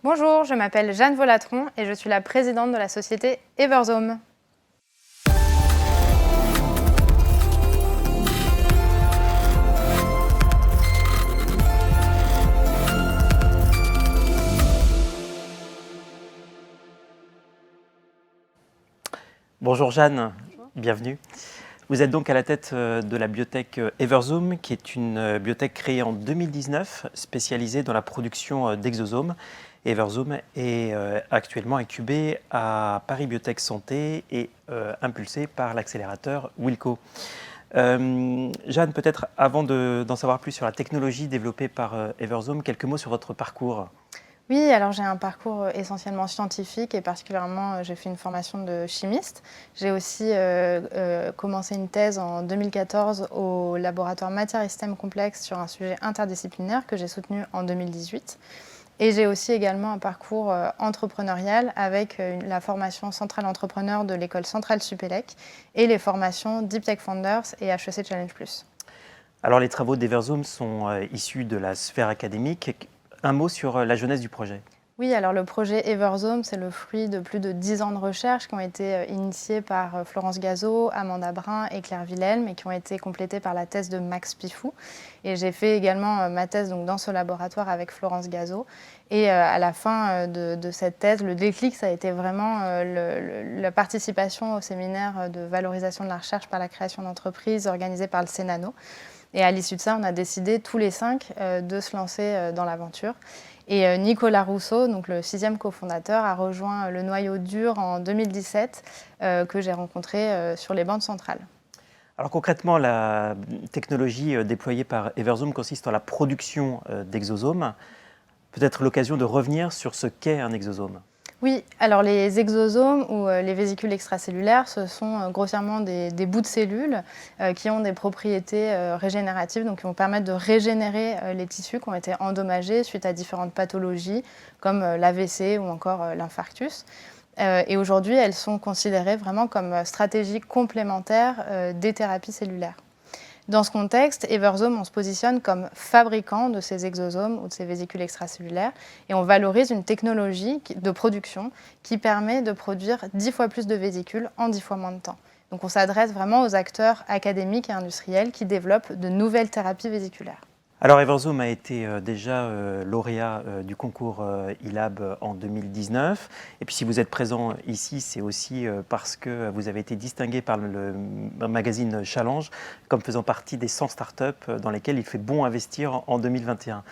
Bonjour, je m'appelle Jeanne Volatron et je suis la présidente de la société Eversome. Bonjour Jeanne, bienvenue. Vous êtes donc à la tête de la biotech Eversome, qui est une biotech créée en 2019, spécialisée dans la production d'exosomes. Eversome est actuellement incubé à Paris Biotech Santé et impulsé par l'accélérateur Wilco. Jeanne, peut-être avant d'en savoir plus sur la technologie développée par Eversome, quelques mots sur votre parcours. Oui, alors j'ai un parcours essentiellement scientifique et particulièrement j'ai fait une formation de chimiste. J'ai aussi commencé une thèse en 2014 au laboratoire Matières et Systèmes Complexes sur un sujet interdisciplinaire que j'ai soutenu en 2018. Et j'ai aussi également un parcours entrepreneurial avec la formation Centrale Entrepreneur de l'école Centrale Supélec et les formations Deep Tech Founders et HEC Challenge Plus. Alors les travaux d'Eversome sont issus de la sphère académique. Un mot sur la jeunesse du projet. Oui, alors le projet Eversome, c'est le fruit de plus de 10 ans de recherche qui ont été initiés par Florence Gazot, Amanda Brun et Claire Wilhelm et qui ont été complétés par la thèse de Max Pifou. Et j'ai fait également ma thèse donc, dans ce laboratoire avec Florence Gazot. Et à la fin de cette thèse, le déclic, ça a été vraiment la participation au séminaire de valorisation de la recherche par la création d'entreprises organisé par le CNANO. Et à l'issue de ça, on a décidé tous les 5 de se lancer dans l'aventure. Et Nicolas Rousseau, donc le 6e cofondateur, a rejoint le noyau dur en 2017 que j'ai rencontré sur les bancs centrales. Alors concrètement, la technologie déployée par Eversome consiste en la production d'exosomes. Peut-être l'occasion de revenir sur ce qu'est un exosome. Oui, alors les exosomes ou les vésicules extracellulaires, ce sont grossièrement des bouts de cellules qui ont des propriétés régénératives, donc qui vont permettre de régénérer les tissus qui ont été endommagés suite à différentes pathologies comme l'AVC ou encore l'infarctus. Et aujourd'hui, elles sont considérées vraiment comme stratégies complémentaires des thérapies cellulaires. Dans ce contexte, Eversome, on se positionne comme fabricant de ces exosomes ou de ces vésicules extracellulaires et on valorise une technologie de production qui permet de produire 10 fois plus de vésicules en 10 fois moins de temps. Donc on s'adresse vraiment aux acteurs académiques et industriels qui développent de nouvelles thérapies vésiculaires. Alors Eversome a été déjà lauréat du concours ILAB en 2019. Et puis si vous êtes présent ici, c'est aussi parce que vous avez été distingué par le magazine Challenge comme faisant partie des 100 startups dans lesquelles il fait bon investir en 2021.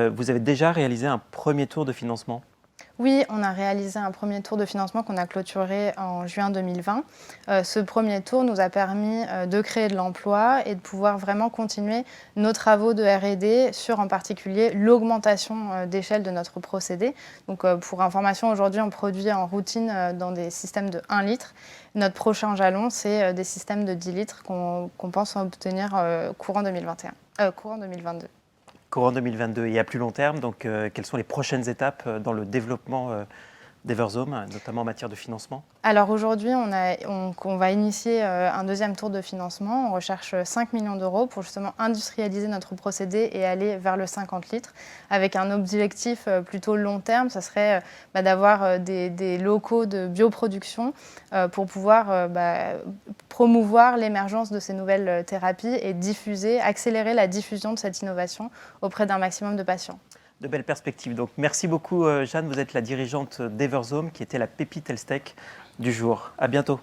Vous avez déjà réalisé un premier tour de financement ? Oui, on a réalisé un premier tour de financement qu'on a clôturé en juin 2020. Ce premier tour nous a permis de créer de l'emploi et de pouvoir vraiment continuer nos travaux de R&D sur en particulier l'augmentation d'échelle de notre procédé. Donc, pour information, aujourd'hui, on produit en routine dans des systèmes de 1 litre. Notre prochain jalon, c'est des systèmes de 10 litres qu'on pense obtenir courant 2022. Courant 2022 et à plus long terme, donc quelles sont les prochaines étapes dans le développement d'Eversome, notamment en matière de financement ? Alors aujourd'hui, on va initier un deuxième tour de financement. On recherche 5 millions d'euros pour justement industrialiser notre procédé et aller vers le 50 litres avec un objectif plutôt long terme. Ça serait d'avoir des locaux de bioproduction pour pouvoir promouvoir l'émergence de ces nouvelles thérapies et accélérer la diffusion de cette innovation auprès d'un maximum de patients. De belles perspectives. Donc, merci beaucoup, Jeanne. Vous êtes la dirigeante d'Eversome, qui était la pépite Health Tech du jour. À bientôt.